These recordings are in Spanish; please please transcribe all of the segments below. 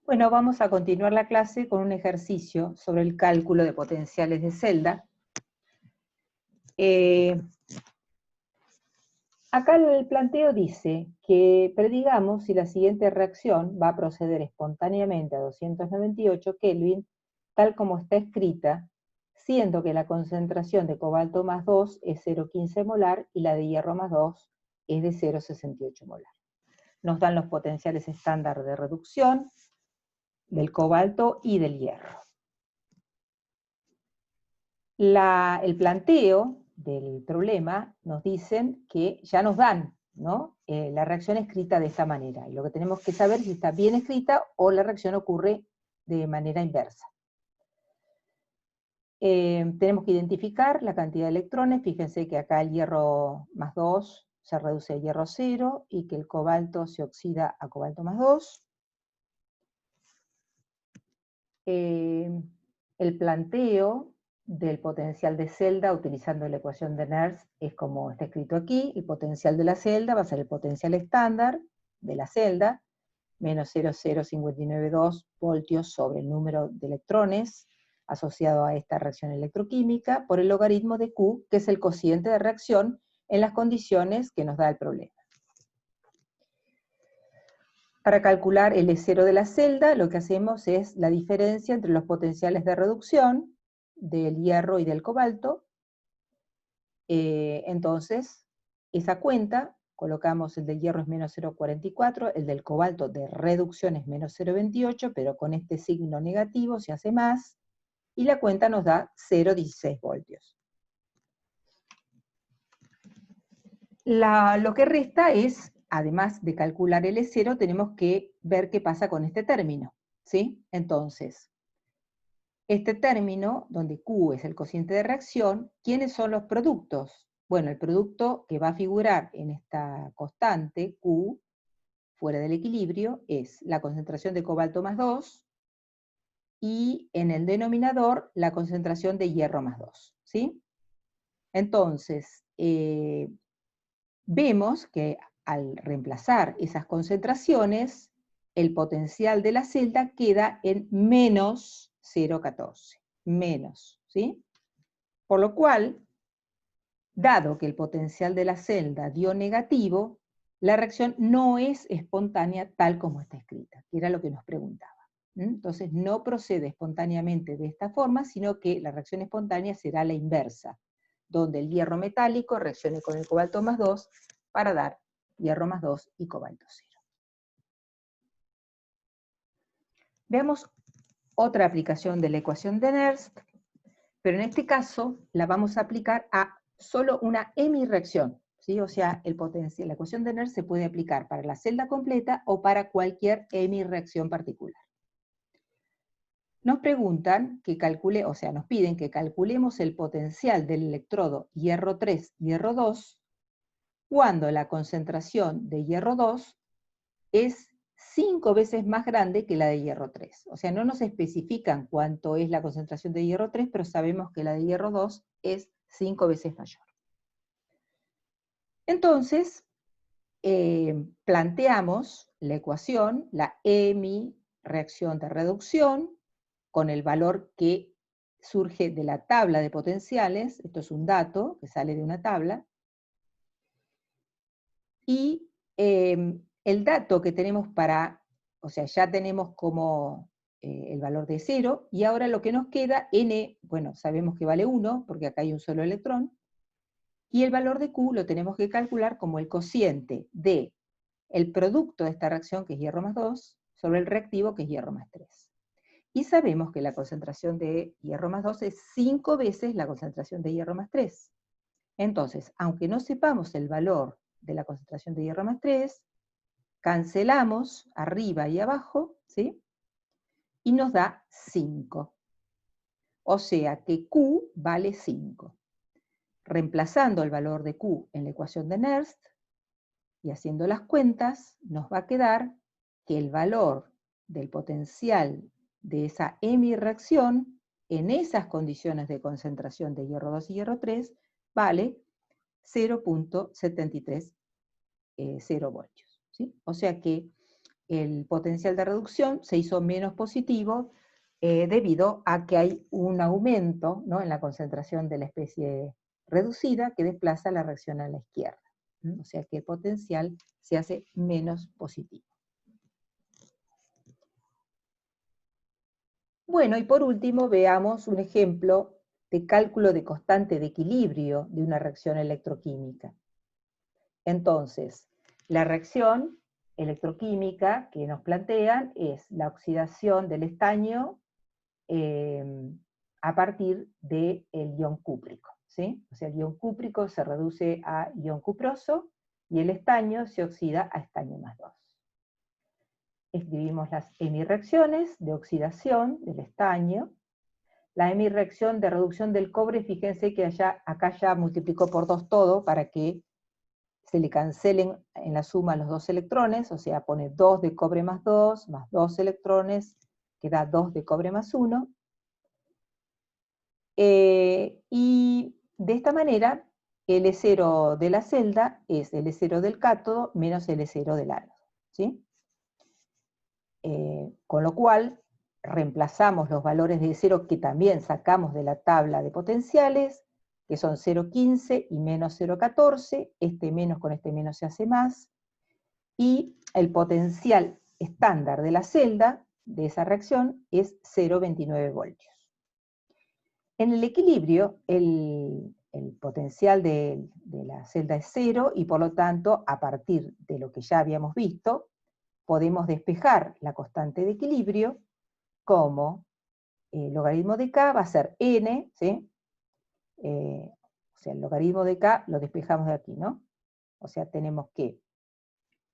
Bueno, vamos a continuar la clase con un ejercicio sobre el cálculo de potenciales de celda. Acá el planteo dice que predigamos si la siguiente reacción va a proceder espontáneamente a 298 Kelvin, tal como está escrita, siendo que la concentración de cobalto más 2 es 0,15 molar y la de hierro más 2 es de 0,68 molar. Nos dan los potenciales estándar de reducción del cobalto y del hierro. El planteo del problema nos dicen que ya nos dan, ¿no? La reacción escrita de esta manera. Y lo que tenemos que saber es si está bien escrita o la reacción ocurre de manera inversa. Tenemos que identificar la cantidad de electrones. Fíjense que acá el hierro más 2 se reduce a hierro 0 y que el cobalto se oxida a cobalto más 2. El planteo del potencial de celda utilizando la ecuación de Nernst es como está escrito aquí. El potencial de la celda va a ser el potencial estándar de la celda, menos 0,0592 voltios sobre el número de electrones asociado a esta reacción electroquímica, por el logaritmo de Q, que es el cociente de reacción en las condiciones que nos da el problema. Para calcular el E0 de la celda, lo que hacemos es la diferencia entre los potenciales de reducción del hierro y del cobalto. Entonces, esa cuenta, colocamos el del hierro es menos 0,44, el del cobalto de reducción es menos 0,28, pero con este signo negativo se hace más, y la cuenta nos da 0,16 voltios. Lo que resta es, además de calcular el E0, tenemos que ver qué pasa con este término, ¿sí? Entonces, este término, donde Q es el cociente de reacción, ¿quiénes son los productos? Bueno, el producto que va a figurar en esta constante, Q, fuera del equilibrio, es la concentración de cobalto más 2, y en el denominador, la concentración de hierro más 2, ¿sí? Entonces, vemos que al reemplazar esas concentraciones, el potencial de la celda queda en menos 0,14, menos, ¿sí? Por lo cual, dado que el potencial de la celda dio negativo, la reacción no es espontánea tal como está escrita, que era lo que nos preguntaba. Entonces no procede espontáneamente de esta forma, sino que la reacción espontánea será la inversa, donde el hierro metálico reaccione con el cobalto más 2 para dar hierro más 2 y cobalto 0. Veamos otra aplicación de la ecuación de Nernst, pero en este caso la vamos a aplicar a solo una hemirreacción, ¿sí? O sea, la ecuación de Nernst se puede aplicar para la celda completa o para cualquier hemirreacción particular. Nos preguntan que calcule, o sea, nos piden que calculemos el potencial del electrodo hierro 3, hierro 2, cuando la concentración de hierro 2 es 5 veces más grande que la de hierro 3. O sea, no nos especifican cuánto es la concentración de hierro 3, pero sabemos que la de hierro 2 es 5 veces mayor. Entonces, planteamos la ecuación, la hemirreacción de reducción, con el valor que surge de la tabla de potenciales. Esto es un dato que sale de una tabla. Y el dato que tenemos o sea, ya tenemos como el valor de 0, y ahora lo que nos queda, n, bueno, sabemos que vale 1, porque acá hay un solo electrón, y el valor de Q lo tenemos que calcular como el cociente de el producto de esta reacción, que es hierro más 2, sobre el reactivo, que es hierro más 3. Y sabemos que la concentración de hierro más 2 es 5 veces la concentración de hierro más 3. Entonces, aunque no sepamos el valor de la concentración de hierro más 3, cancelamos arriba y abajo, ¿sí? Y nos da 5. O sea que Q vale 5. Reemplazando el valor de Q en la ecuación de Nernst y haciendo las cuentas, nos va a quedar que el valor del potencial de esa hemirreacción en esas condiciones de concentración de hierro 2 y hierro 3 vale 0,730 voltios, ¿sí? O sea que el potencial de reducción se hizo menos positivo debido a que hay un aumento, ¿no?, en la concentración de la especie reducida que desplaza la reacción a la izquierda. O sea que el potencial se hace menos positivo. Bueno, y por último veamos un ejemplo de cálculo de constante de equilibrio de una reacción electroquímica. Entonces, la reacción electroquímica que nos plantean es la oxidación del estaño a partir del ion cúprico, ¿sí? O sea, el ion cúprico se reduce a ion cuproso y el estaño se oxida a estaño más 2. Escribimos las hemirreacciones de oxidación del estaño. La hemirreacción de reducción del cobre, fíjense que acá ya multiplicó por 2 todo para que se le cancelen en la suma los 2 electrones, o sea, pone 2 de cobre más 2 electrones, que da 2 de cobre más 1. Y de esta manera, L0 de la celda es L0 del cátodo menos L0 del ánodo, ¿sí? Con lo cual, reemplazamos los valores de 0 que también sacamos de la tabla de potenciales, que son 0,15 y menos 0,14, este menos con este menos se hace más, y el potencial estándar de la celda, de esa reacción, es 0,29 voltios. En el equilibrio, el potencial de la celda es 0, y por lo tanto, a partir de lo que ya habíamos visto, podemos despejar la constante de equilibrio como el logaritmo de k va a ser n, ¿sí? O sea, el logaritmo de k lo despejamos de aquí, ¿no? O sea, tenemos que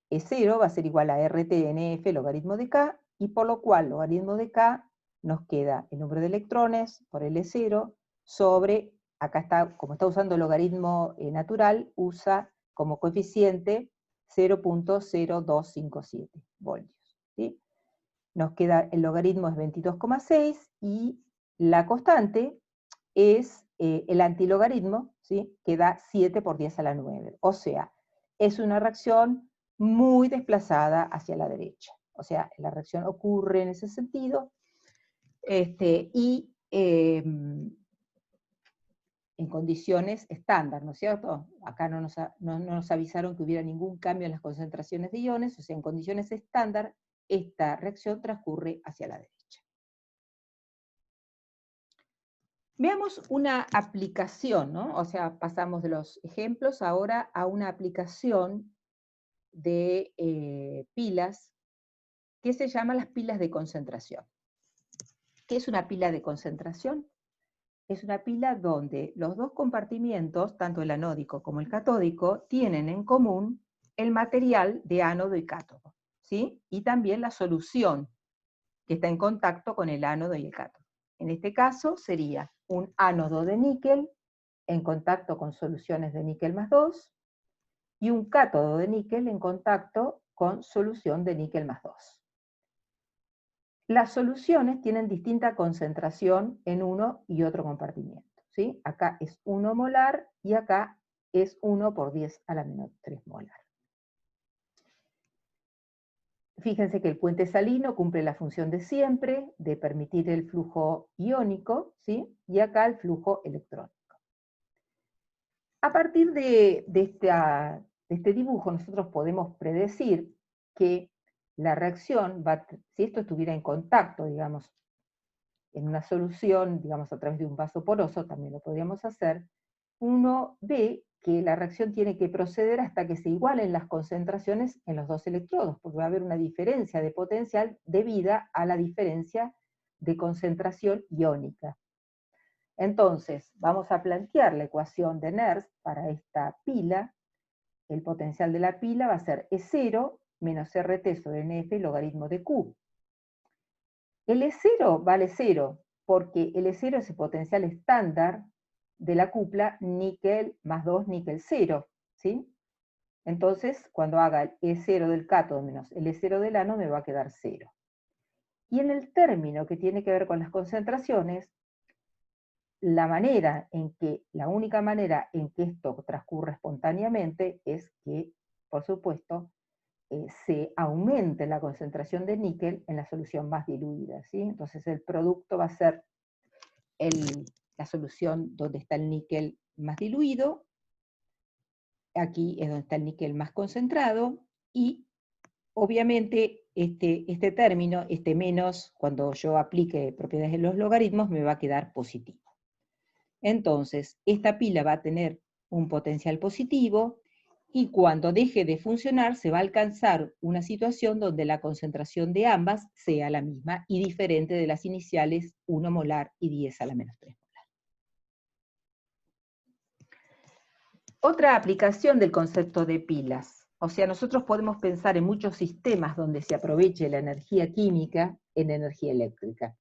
E0 va a ser igual a RTNF logaritmo de k, y por lo cual logaritmo de k nos queda el número de electrones por L0 sobre, acá está, como está usando el logaritmo natural, usa como coeficiente 0,0257 voltios, ¿sí? Nos queda, el logaritmo es 22,6 y la constante es el antilogaritmo, ¿sí?, que da 7 por 10 a la 9. O sea, es una reacción muy desplazada hacia la derecha. O sea, la reacción ocurre en ese sentido, y en condiciones estándar, ¿no es cierto? Acá no nos avisaron que hubiera ningún cambio en las concentraciones de iones, o sea, en condiciones estándar, esta reacción transcurre hacia la derecha. Veamos una aplicación, ¿no? O sea, pasamos de los ejemplos ahora a una aplicación de pilas que se llama las pilas de concentración. ¿Qué es una pila de concentración? Es una pila donde los dos compartimientos, tanto el anódico como el catódico, tienen en común el material de ánodo y cátodo, ¿sí? Y también la solución que está en contacto con el ánodo y el cátodo. En este caso sería un ánodo de níquel en contacto con soluciones de níquel más 2, y un cátodo de níquel en contacto con solución de níquel más 2. Las soluciones tienen distinta concentración en uno y otro compartimiento, ¿sí? Acá es 1 molar y acá es 1 por 10 a la menos 3 molar. Fíjense que el puente salino cumple la función de siempre, de permitir el flujo iónico, ¿sí? Y acá el flujo electrónico. A partir de este dibujo, nosotros podemos predecir que la reacción si esto estuviera en contacto, digamos, en una solución, digamos, a través de un vaso poroso, también lo podríamos hacer, uno ve que la reacción tiene que proceder hasta que se igualen las concentraciones en los dos electrodos, porque va a haber una diferencia de potencial debida a la diferencia de concentración iónica. Entonces, vamos a plantear la ecuación de Nernst para esta pila. El potencial de la pila va a ser E0 menos RT sobre NF logaritmo de Q. El E0 vale 0, porque el E0 es el potencial estándar de la cupla níquel más 2 níquel 0, ¿sí? Entonces, cuando haga el E0 del cátodo menos el E0 del ánodo, me va a quedar 0. Y en el término que tiene que ver con las concentraciones, la única manera en que esto transcurre espontáneamente es que, por supuesto, se aumente la concentración de níquel en la solución más diluida, ¿sí? Entonces el producto va a ser la solución donde está el níquel más diluido, aquí es donde está el níquel más concentrado, y obviamente este término, este menos, cuando yo aplique propiedades de los logaritmos, me va a quedar positivo. Entonces, esta pila va a tener un potencial positivo, y cuando deje de funcionar se va a alcanzar una situación donde la concentración de ambas sea la misma y diferente de las iniciales 1 molar y 10 a la menos 3 molar. Otra aplicación del concepto de pilas. O sea, nosotros podemos pensar en muchos sistemas donde se aproveche la energía química en energía eléctrica.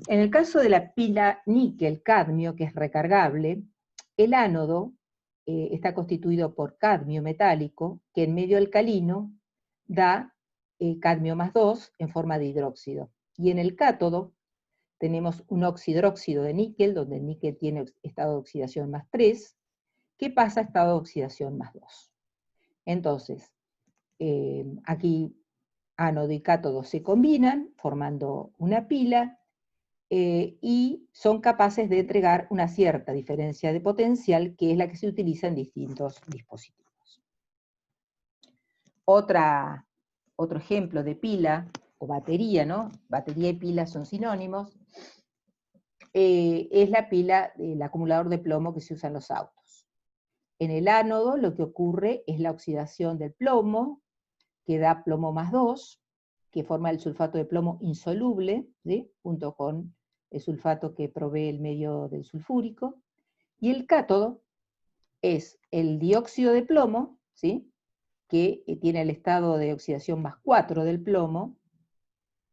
En el caso de la pila níquel-cadmio, que es recargable, el ánodo está constituido por cadmio metálico, que en medio alcalino da cadmio más 2 en forma de hidróxido. Y en el cátodo tenemos un oxidróxido de níquel, donde el níquel tiene estado de oxidación más 3, que pasa a estado de oxidación más 2. Entonces, aquí ánodo y cátodo se combinan, formando una pila, y son capaces de entregar una cierta diferencia de potencial, que es la que se utiliza en distintos dispositivos. Otro ejemplo de pila, o batería, ¿no? Batería y pila son sinónimos, es la pila, el acumulador de plomo que se usa en los autos. En el ánodo lo que ocurre es la oxidación del plomo, que da plomo más 2, que forma el sulfato de plomo insoluble, ¿sí? Junto con el sulfato que provee el medio del sulfúrico, y el cátodo es el dióxido de plomo, ¿sí? Que tiene el estado de oxidación más 4 del plomo,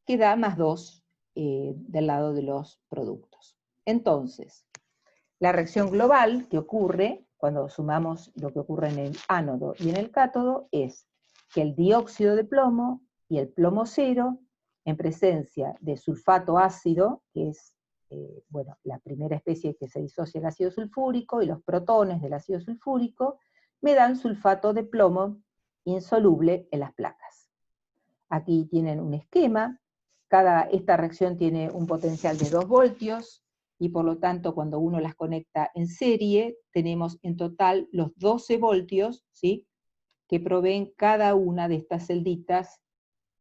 que da más 2 del lado de los productos. Entonces, la reacción global que ocurre cuando sumamos lo que ocurre en el ánodo y en el cátodo es que el dióxido de plomo y el plomo cero, en presencia de sulfato ácido, que es bueno, la primera especie que se disocia el ácido sulfúrico, y los protones del ácido sulfúrico, me dan sulfato de plomo insoluble en las placas. Aquí tienen un esquema, esta reacción tiene un potencial de 2 voltios, y por lo tanto cuando uno las conecta en serie, tenemos en total los 12 voltios, ¿sí? Que proveen cada una de estas celditas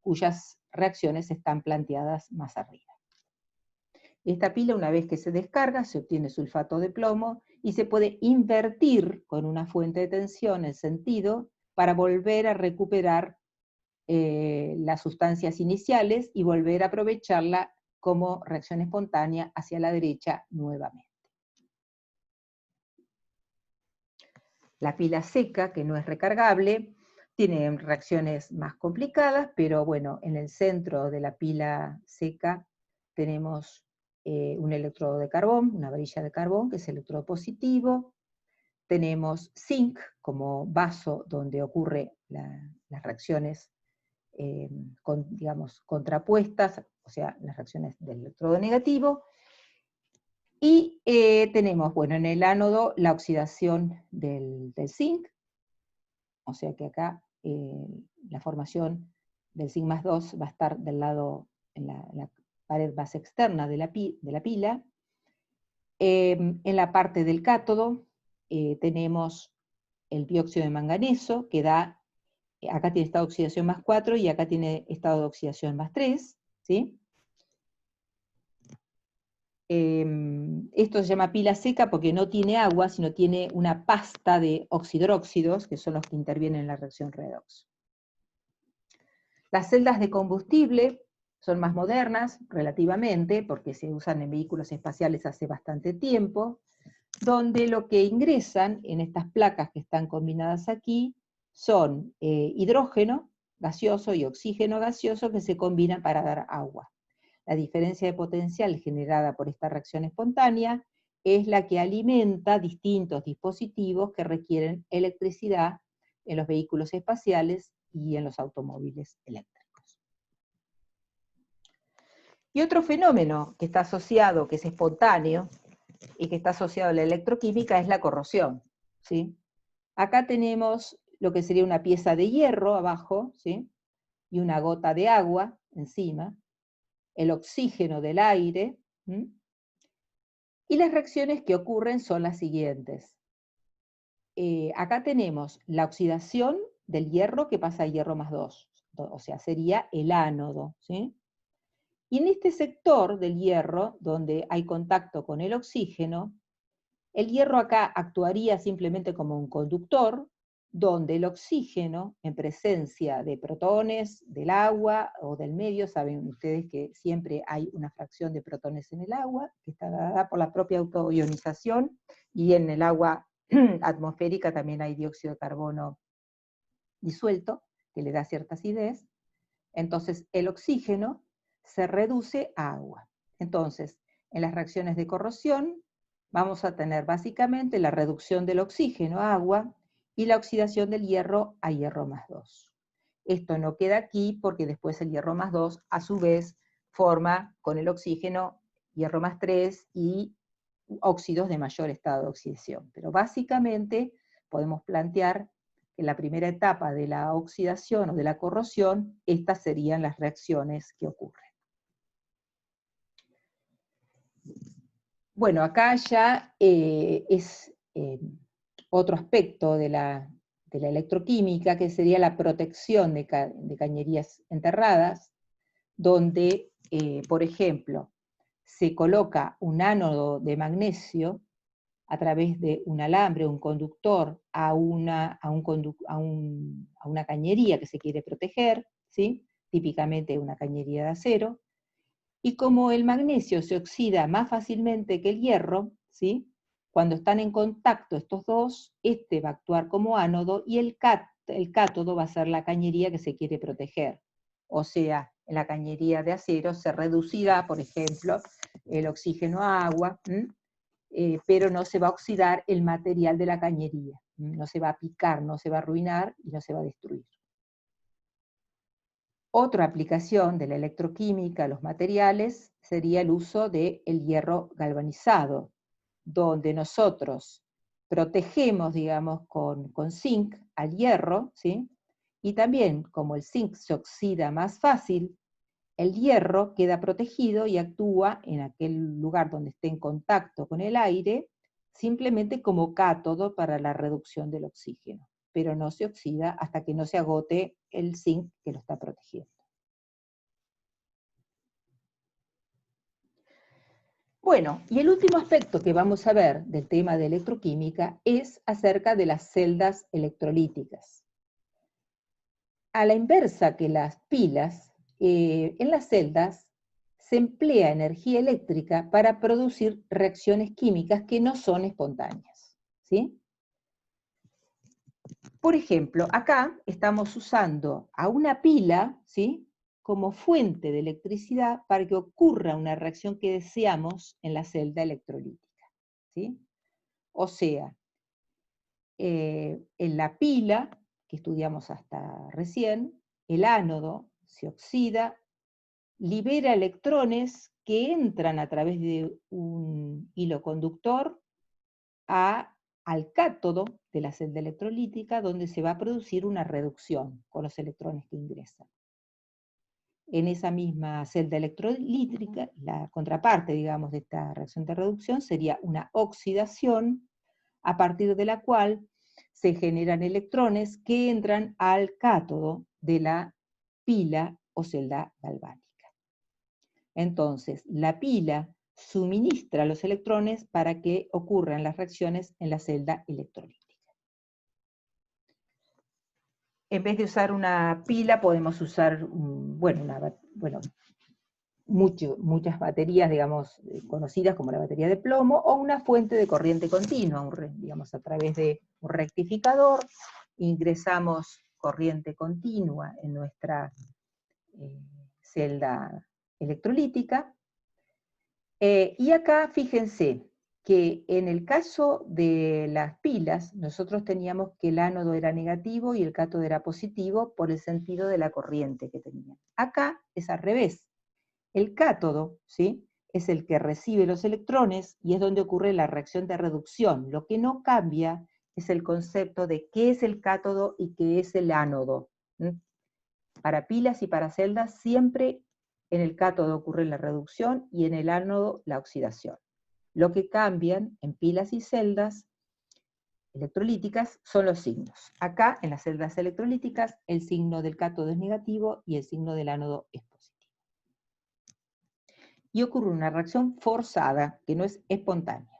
cuyas reacciones están planteadas más arriba. Esta pila, una vez que se descarga, se obtiene sulfato de plomo y se puede invertir con una fuente de tensión el sentido para volver a recuperar las sustancias iniciales y volver a aprovecharla como reacción espontánea hacia la derecha nuevamente. La pila seca, que no es recargable, tiene reacciones más complicadas, pero bueno, en el centro de la pila seca tenemos un electrodo de carbón, una varilla de carbón, que es el electrodo positivo. Tenemos zinc como vaso donde ocurren las reacciones digamos, contrapuestas, o sea, las reacciones del electrodo negativo. Y tenemos, bueno, en el ánodo la oxidación del zinc, o sea que acá la formación del zinc más 2 va a estar del lado, en la pared base externa de la pila. En la parte del cátodo tenemos el dióxido de manganeso, que da, acá tiene estado de oxidación más 4 y acá tiene estado de oxidación más 3, ¿sí? Esto se llama pila seca porque no tiene agua, sino tiene una pasta de oxidróxidos, que son los que intervienen en la reacción redox. Las celdas de combustible son más modernas, relativamente, porque se usan en vehículos espaciales hace bastante tiempo, donde lo que ingresan en estas placas que están combinadas aquí son hidrógeno gaseoso y oxígeno gaseoso que se combinan para dar agua. La diferencia de potencial generada por esta reacción espontánea es la que alimenta distintos dispositivos que requieren electricidad en los vehículos espaciales y en los automóviles eléctricos. Y otro fenómeno que está asociado, que es espontáneo, y que está asociado a la electroquímica, es la corrosión, ¿sí? Acá tenemos lo que sería una pieza de hierro abajo, ¿sí? Y una gota de agua encima, el oxígeno del aire, ¿m? Y las reacciones que ocurren son las siguientes. Acá tenemos la oxidación del hierro que pasa a hierro más 2, o sea, sería el ánodo, ¿sí? Y en este sector del hierro, donde hay contacto con el oxígeno, el hierro acá actuaría simplemente como un conductor, donde el oxígeno, en presencia de protones del agua o del medio, saben ustedes que siempre hay una fracción de protones en el agua, que está dada por la propia autoionización, y en el agua atmosférica también hay dióxido de carbono disuelto, que le da cierta acidez. Entonces el oxígeno se reduce a agua. Entonces, en las reacciones de corrosión, vamos a tener básicamente la reducción del oxígeno a agua y la oxidación del hierro a hierro más 2. Esto no queda aquí porque después el hierro más 2 a su vez forma con el oxígeno hierro más 3 y óxidos de mayor estado de oxidación. Pero básicamente podemos plantear que en la primera etapa de la oxidación o de la corrosión, estas serían las reacciones que ocurren. Bueno, acá ya es otro aspecto de la electroquímica, que sería la protección de cañerías enterradas, donde, por ejemplo, se coloca un ánodo de magnesio a través de un alambre, un conductor, a una cañería que se quiere proteger, ¿sí? Típicamente una cañería de acero, y como el magnesio se oxida más fácilmente que el hierro, ¿sí? Cuando están en contacto estos dos, este va a actuar como ánodo y el cátodo va a ser la cañería que se quiere proteger. O sea, en la cañería de acero se reducirá, por ejemplo, el oxígeno a agua, pero no se va a oxidar el material de la cañería, no se va a picar, no se va a arruinar y no se va a destruir. Otra aplicación de la electroquímica a los materiales sería el uso del hierro galvanizado, donde nosotros protegemos, digamos, con zinc al hierro, ¿sí? Y también, como el zinc se oxida más fácil, el hierro queda protegido y actúa en aquel lugar donde esté en contacto con el aire, simplemente como cátodo para la reducción del oxígeno, pero no se oxida hasta que no se agote el zinc que lo está protegiendo. Bueno, y el último aspecto que vamos a ver del tema de electroquímica es acerca de las celdas electrolíticas. A la inversa que las pilas, en las celdas se emplea energía eléctrica para producir reacciones químicas que no son espontáneas, ¿sí? Por ejemplo, acá estamos usando a una pila, ¿sí?, como fuente de electricidad para que ocurra una reacción que deseamos en la celda electrolítica, ¿sí? O sea, en la pila, que estudiamos hasta recién, el ánodo se oxida, libera electrones que entran a través de un hilo conductor al cátodo de la celda electrolítica, donde se va a producir una reducción con los electrones que ingresan. En esa misma celda electrolítica, la contraparte, digamos, de esta reacción de reducción sería una oxidación, a partir de la cual se generan electrones que entran al cátodo de la pila o celda galvánica. Entonces, la pila suministra los electrones para que ocurran las reacciones en la celda electrolítica. En vez de usar una pila, podemos usar, muchas baterías, digamos, conocidas como la batería de plomo, o una fuente de corriente continua, digamos, a través de un rectificador, ingresamos corriente continua en nuestra celda electrolítica, y acá fíjense que en el caso de las pilas, nosotros teníamos que el ánodo era negativo y el cátodo era positivo por el sentido de la corriente que tenían. Acá es al revés. El cátodo, ¿sí?, es el que recibe los electrones y es donde ocurre la reacción de reducción. Lo que no cambia es el concepto de qué es el cátodo y qué es el ánodo. Para pilas y para celdas siempre en el cátodo ocurre la reducción y en el ánodo la oxidación. Lo que cambian en pilas y celdas electrolíticas son los signos. Acá, en las celdas electrolíticas, el signo del cátodo es negativo y el signo del ánodo es positivo. Y ocurre una reacción forzada, que no es espontánea.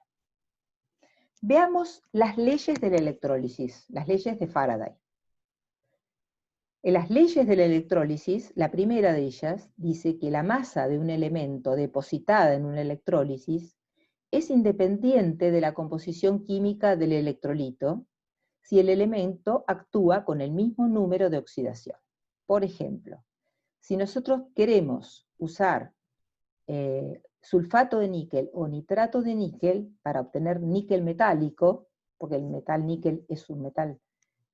Veamos las leyes de la electrólisis, las leyes de Faraday. En las leyes de la electrólisis, la primera de ellas dice que la masa de un elemento depositada en una electrólisis es independiente de la composición química del electrolito si el elemento actúa con el mismo número de oxidación. Por ejemplo, si nosotros queremos usar sulfato de níquel o nitrato de níquel para obtener níquel metálico, porque el metal níquel es un metal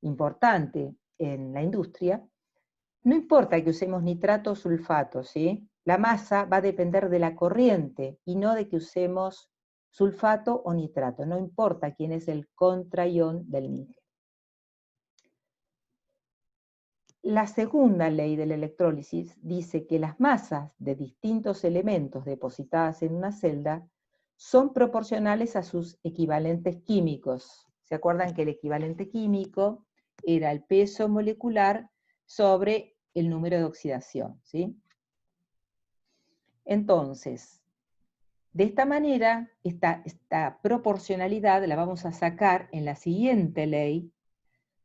importante en la industria, no importa que usemos nitrato o sulfato, ¿sí? La masa va a depender de la corriente y no de que usemos sulfato o nitrato, no importa quién es el contraión del níquel. La segunda ley de la electrólisis dice que las masas de distintos elementos depositadas en una celda son proporcionales a sus equivalentes químicos. ¿Se acuerdan que el equivalente químico era el peso molecular sobre el número de oxidación, ¿sí? Entonces, de esta manera, esta proporcionalidad la vamos a sacar en la siguiente ley,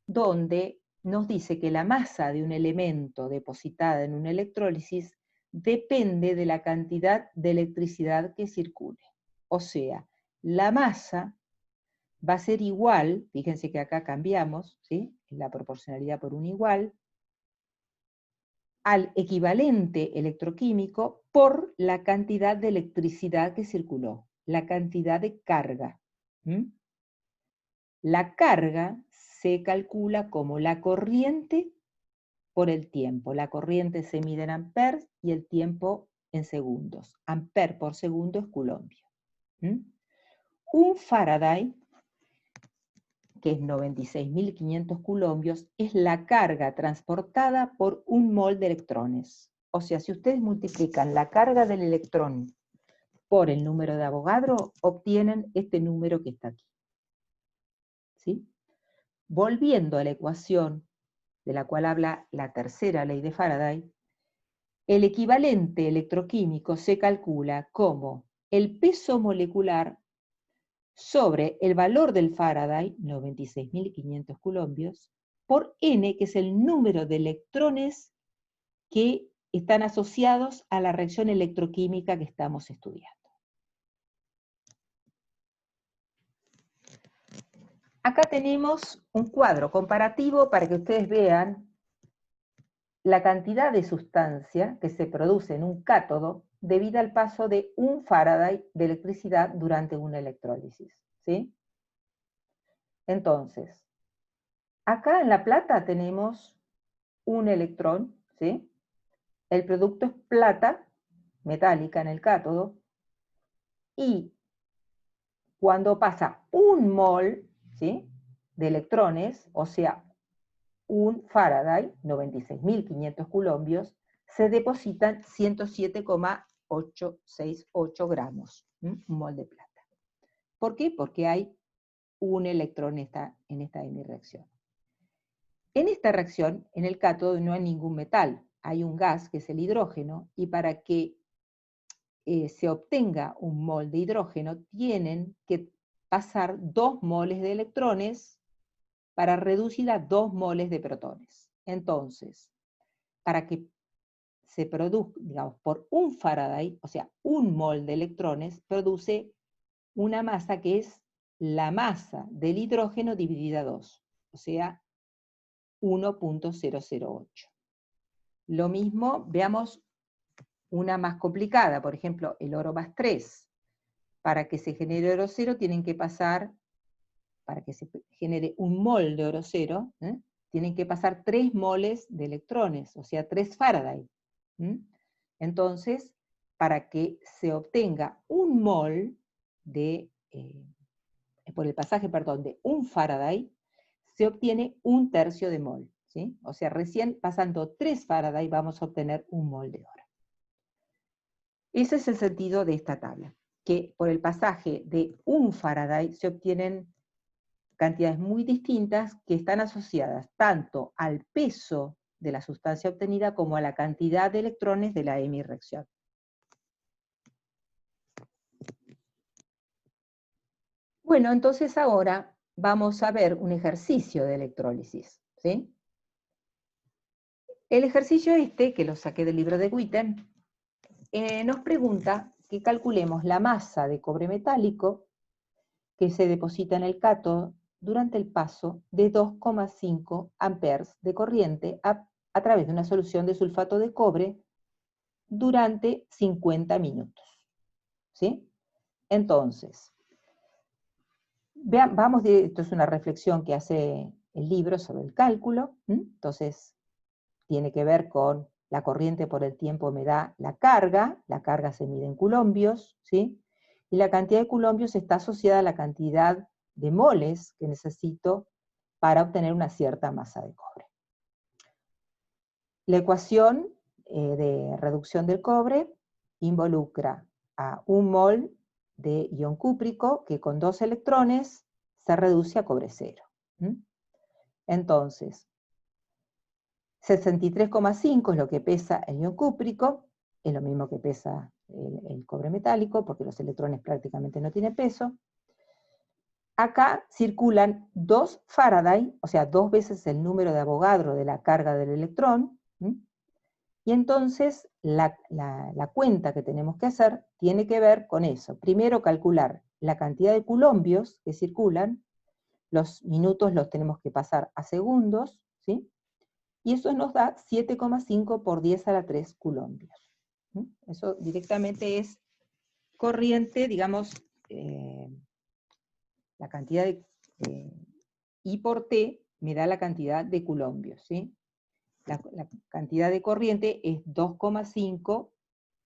donde nos dice que la masa de un elemento depositada en una electrólisis depende de la cantidad de electricidad que circule. O sea, la masa va a ser igual, fíjense que acá cambiamos, ¿sí? La proporcionalidad por un igual, al equivalente electroquímico por la cantidad de electricidad que circuló, la cantidad de carga. La carga se calcula como la corriente por el tiempo. La corriente se mide en amperes y el tiempo en segundos. Amper por segundo es coulombio. Un Faraday, que es 96.500 coulombios, es la carga transportada por un mol de electrones. O sea, si ustedes multiplican la carga del electrón por el número de Avogadro, obtienen este número que está aquí. ¿Sí? Volviendo a la ecuación de la cual habla la tercera ley de Faraday, el equivalente electroquímico se calcula como el peso molecular sobre el valor del Faraday, 96.500 coulombios, por n, que es el número de electrones que están asociados a la reacción electroquímica que estamos estudiando. Acá tenemos un cuadro comparativo para que ustedes vean la cantidad de sustancia que se produce en un cátodo debido al paso de un Faraday de electricidad durante una electrólisis, ¿sí? Entonces, acá en la plata tenemos un electrón, ¿sí? El producto es plata metálica en el cátodo, y cuando pasa un mol, ¿sí?, de electrones, o sea, un Faraday, 96.500 coulombios, se depositan 107,868 gramos, un mol de plata. ¿Por qué? Porque hay un electrón en esta hemireacción. En esta reacción, en el cátodo no hay ningún metal, hay un gas que es el hidrógeno, y para que se obtenga un mol de hidrógeno, tienen que pasar 2 moles de electrones para reducir a 2 moles de protones. Entonces, para que se produzca, digamos, por un Faraday, o sea, un mol de electrones, produce una masa que es la masa del hidrógeno dividida 2, o sea, 1.008. Lo mismo, veamos una más complicada, por ejemplo, el oro más 3. Para que se genere oro cero tienen que pasar, para que se genere un mol de oro cero, tienen que pasar 3 moles de electrones, o sea, 3 Faraday. Entonces, para que se obtenga un mol de, por el pasaje, perdón, de 1 Faraday, se obtiene 1/3 de mol, ¿sí? O sea, recién pasando 3 Faraday vamos a obtener 1 mol de oro. Ese es el sentido de esta tabla, que por el pasaje de 1 Faraday se obtienen cantidades muy distintas que están asociadas tanto al peso de la sustancia obtenida como a la cantidad de electrones de la hemi-reacción. Bueno, entonces ahora vamos a ver un ejercicio de electrólisis, ¿sí? El ejercicio este, que lo saqué del libro de Witten, nos pregunta que calculemos la masa de cobre metálico que se deposita en el cátodo durante el paso de 2,5 amperes de corriente a través de una solución de sulfato de cobre durante 50 minutos, ¿sí? Entonces, esto es una reflexión que hace el libro sobre el cálculo, entonces tiene que ver con la corriente por el tiempo me da la carga se mide en coulombios, ¿sí? Y la cantidad de coulombios está asociada a la cantidad de moles que necesito para obtener una cierta masa de cobre. La ecuación de reducción del cobre involucra a 1 mol de ion cúprico que con 2 electrones se reduce a cobre cero. Entonces, 63,5 es lo que pesa el ion cúprico, es lo mismo que pesa el cobre metálico, porque los electrones prácticamente no tienen peso. Acá circulan 2 Faraday, o sea, 2 veces el número de Avogadro de la carga del electrón, y entonces la cuenta que tenemos que hacer tiene que ver con eso. Primero calcular la cantidad de coulombios que circulan, los minutos los tenemos que pasar a segundos, ¿sí? Y eso nos da 7,5 por 10 a la 3 coulombios. Eso directamente es corriente, digamos, la cantidad de I por T me da la cantidad de coulombios, ¿sí? La cantidad de corriente es 2,5,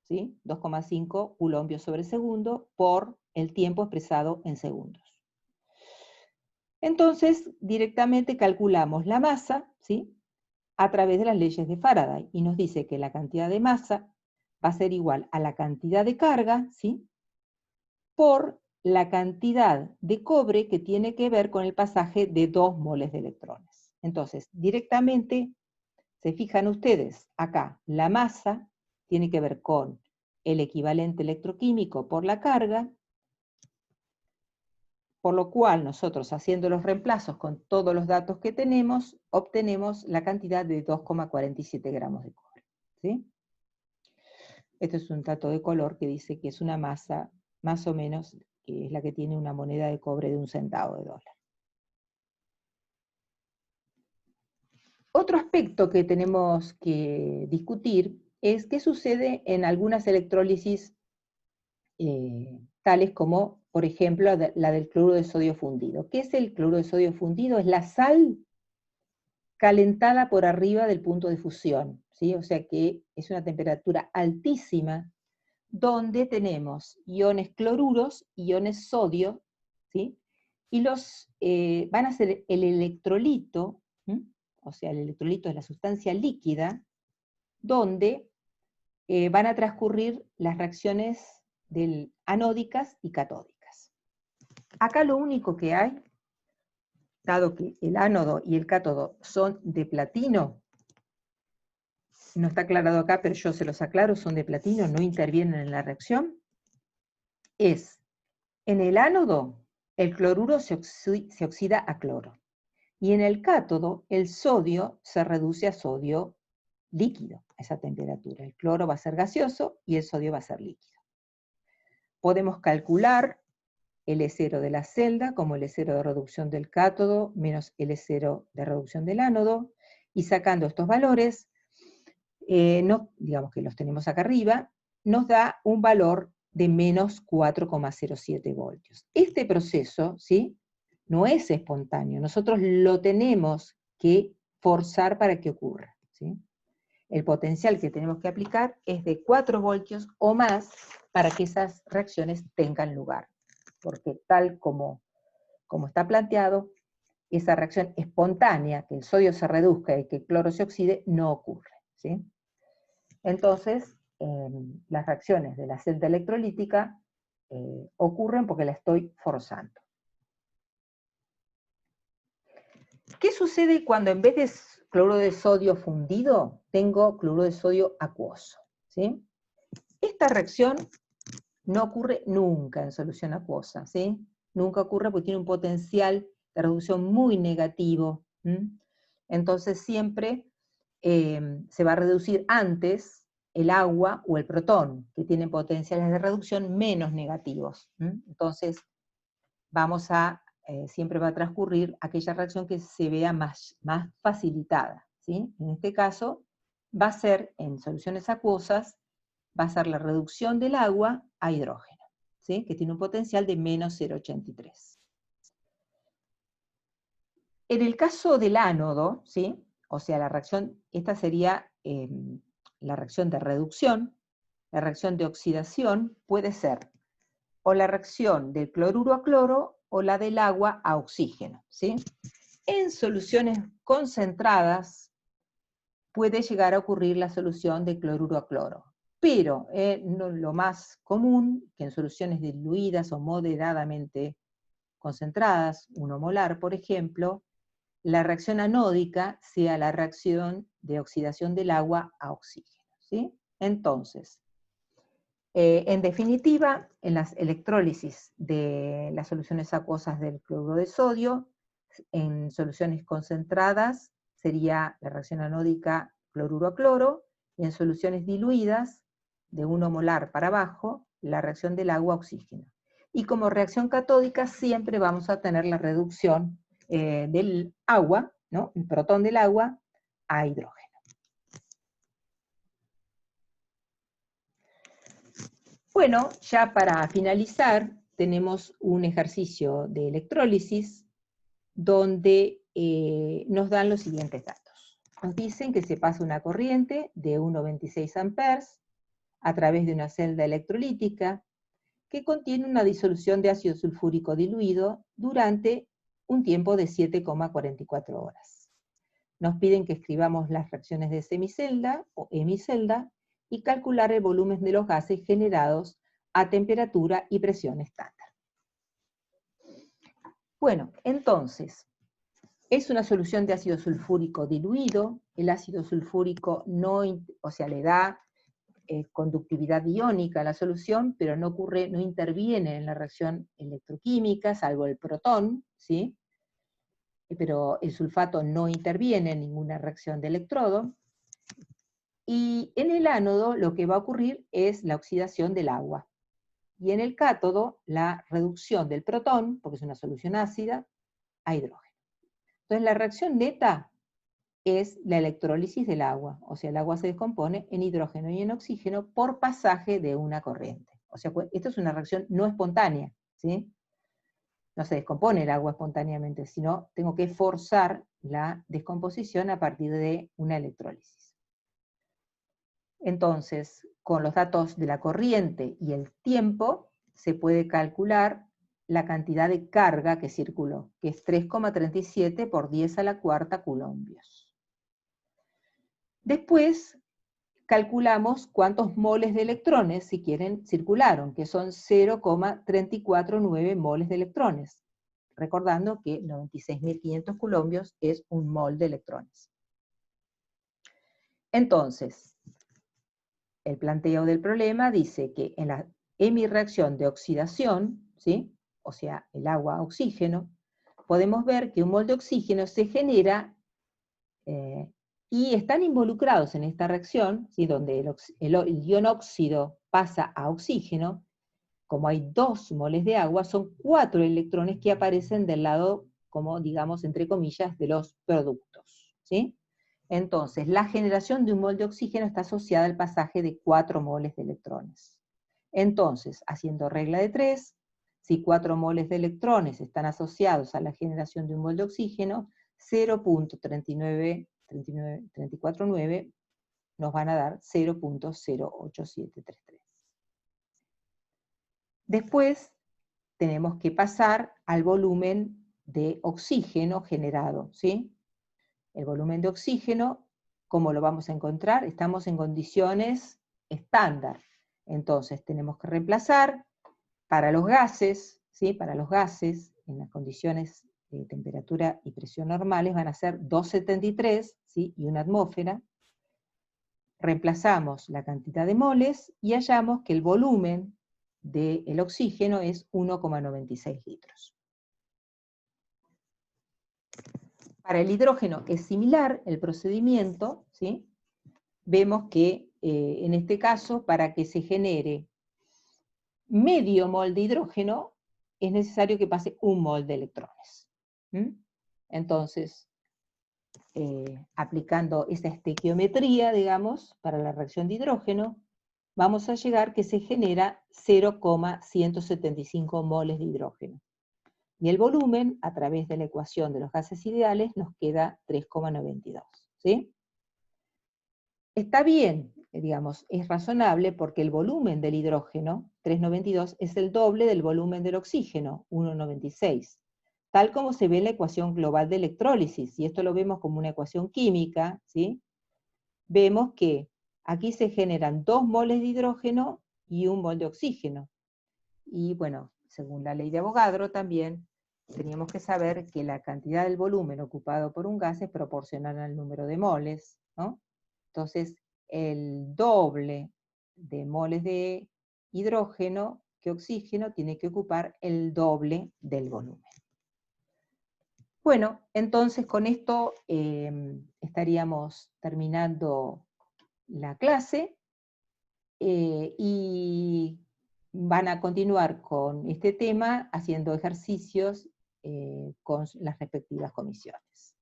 ¿sí? 2,5 coulombios sobre segundo por el tiempo expresado en segundos. Entonces, directamente calculamos la masa, ¿sí? A través de las leyes de Faraday, y nos dice que la cantidad de masa va a ser igual a la cantidad de carga, ¿sí? Por la cantidad de cobre que tiene que ver con el pasaje de 2 moles de electrones. Entonces, directamente, se fijan ustedes, acá, la masa tiene que ver con el equivalente electroquímico por la carga, por lo cual nosotros haciendo los reemplazos con todos los datos que tenemos, obtenemos la cantidad de 2,47 gramos de cobre, ¿sí? Esto es un dato de color que dice que es una masa más o menos que es la que tiene una moneda de cobre de 1 centavo de dólar. Otro aspecto que tenemos que discutir es qué sucede en algunas electrólisis tales como, por ejemplo, la del cloruro de sodio fundido. ¿Qué es el cloruro de sodio fundido? Es la sal calentada por arriba del punto de fusión, ¿sí? O sea que es una temperatura altísima donde tenemos iones cloruros, iones sodio, ¿sí? Y los van a ser el electrolito, o sea, el electrolito es la sustancia líquida, donde van a transcurrir las reacciones anódicas y catódicas. Acá lo único que hay, dado que el ánodo y el cátodo son de platino, no está aclarado acá, pero yo se los aclaro, son de platino, no intervienen en la reacción, es, en el ánodo, el cloruro se oxida a cloro, y en el cátodo, el sodio se reduce a sodio líquido, a esa temperatura. El cloro va a ser gaseoso y el sodio va a ser líquido. Podemos calcular L0 de la celda como L0 de reducción del cátodo menos L0 de reducción del ánodo, y sacando estos valores, digamos que los tenemos acá arriba, nos da un valor de menos 4,07 voltios. Este proceso, ¿sí?, no es espontáneo, nosotros lo tenemos que forzar para que ocurra, ¿sí? El potencial que tenemos que aplicar es de 4 voltios o más para que esas reacciones tengan lugar, porque tal como como está planteado, esa reacción espontánea, que el sodio se reduzca y que el cloro se oxide, no ocurre, ¿sí? Entonces, las reacciones de la celda electrolítica ocurren porque la estoy forzando. ¿Qué sucede cuando en vez de cloruro de sodio fundido, tengo cloruro de sodio acuoso? ¿Sí? Esta reacción no ocurre nunca en solución acuosa, ¿sí? Nunca ocurre porque tiene un potencial de reducción muy negativo. Entonces siempre se va a reducir antes el agua o el protón, que tienen potenciales de reducción menos negativos. Entonces siempre va a transcurrir aquella reacción que se vea más facilitada, ¿sí? En este caso va a ser, en soluciones acuosas, va a ser la reducción del agua a hidrógeno, ¿sí? Que tiene un potencial de menos 0,83. En el caso del ánodo, ¿sí? O sea, la reacción, esta sería la reacción de reducción. La reacción de oxidación puede ser o la reacción del cloruro a cloro o la del agua a oxígeno, ¿sí? En soluciones concentradas puede llegar a ocurrir la solución de cloruro a cloro, pero lo más común, que en soluciones diluidas o moderadamente concentradas, 1 molar, por ejemplo, la reacción anódica sea la reacción de oxidación del agua a oxígeno, ¿sí? Entonces, en definitiva, en las electrólisis de las soluciones acuosas del cloruro de sodio, en soluciones concentradas sería la reacción anódica cloruro a cloro, y en soluciones diluidas, de 1 molar para abajo, la reacción del agua a oxígeno. Y como reacción catódica siempre vamos a tener la reducción del agua, ¿no? El protón del agua a hidrógeno. Bueno, ya para finalizar, tenemos un ejercicio de electrólisis donde nos dan los siguientes datos. Nos dicen que se pasa una corriente de 1,26 amperes a través de una celda electrolítica que contiene una disolución de ácido sulfúrico diluido durante un tiempo de 7,44 horas. Nos piden que escribamos las reacciones de semicelda o hemicelda y calcular el volumen de los gases generados a temperatura y presión estándar. Bueno, entonces, es una solución de ácido sulfúrico diluido. El ácido sulfúrico le da conductividad iónica a la solución, pero no interviene en la reacción electroquímica, salvo el protón, ¿sí? Pero el sulfato no interviene en ninguna reacción de electrodo. Y en el ánodo lo que va a ocurrir es la oxidación del agua. Y en el cátodo, la reducción del protón, porque es una solución ácida, a hidrógeno. Entonces la reacción neta es la electrólisis del agua, o sea, el agua se descompone en hidrógeno y en oxígeno por pasaje de una corriente. O sea, esto es una reacción no espontánea, ¿sí? No se descompone el agua espontáneamente, sino tengo que forzar la descomposición a partir de una electrólisis. Entonces, con los datos de la corriente y el tiempo, se puede calcular la cantidad de carga que circuló, que es 3,37 por 10 a la cuarta coulombios. Después, calculamos cuántos moles de electrones, si quieren, circularon, que son 0,349 moles de electrones. Recordando que 96.500 coulombios es un mol de electrones. Entonces, el planteo del problema dice que en la hemirreacción de oxidación, ¿sí? O sea, el agua a oxígeno, podemos ver que un mol de oxígeno se genera y están involucrados en esta reacción, ¿sí? Donde el ion óxido pasa a oxígeno. Como hay 2 moles de agua, son 4 electrones que aparecen del lado, como digamos, entre comillas, de los productos, ¿sí? Entonces, la generación de un mol de oxígeno está asociada al pasaje de 4 moles de electrones. Entonces, haciendo regla de 3, si 4 moles de electrones están asociados a la generación de un mol de oxígeno, 0,349 nos van a dar 0,08733. Después tenemos que pasar al volumen de oxígeno generado, ¿sí? El volumen de oxígeno, ¿cómo lo vamos a encontrar? Estamos en condiciones estándar. Entonces tenemos que reemplazar para los gases, ¿sí? Para los gases, en las condiciones de temperatura y presión normales, van a ser 273, ¿sí? Y una atmósfera. Reemplazamos la cantidad de moles y hallamos que el volumen del oxígeno es 1,96 litros. Para el hidrógeno es similar el procedimiento, ¿sí? Vemos que en este caso, para que se genere medio mol de hidrógeno, es necesario que pase 1 mol de electrones. Entonces, aplicando esa estequiometría, digamos, para la reacción de hidrógeno, vamos a llegar que se genera 0,175 moles de hidrógeno. Y el volumen, a través de la ecuación de los gases ideales, nos queda 3,92. ¿Sí? Está bien, digamos, es razonable porque el volumen del hidrógeno, 3,92, es el doble del volumen del oxígeno, 1,96. Tal como se ve en la ecuación global de electrólisis, y esto lo vemos como una ecuación química, ¿sí? Vemos que aquí se generan 2 moles de hidrógeno y 1 mol de oxígeno. Y bueno, según la ley de Avogadro también, teníamos que saber que la cantidad del volumen ocupado por un gas es proporcional al número de moles, ¿no? Entonces, el doble de moles de hidrógeno que oxígeno tiene que ocupar el doble del volumen. Bueno, entonces con esto estaríamos terminando la clase y van a continuar con este tema haciendo ejercicios con las respectivas comisiones.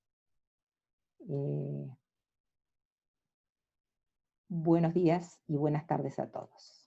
Buenos días y buenas tardes a todos.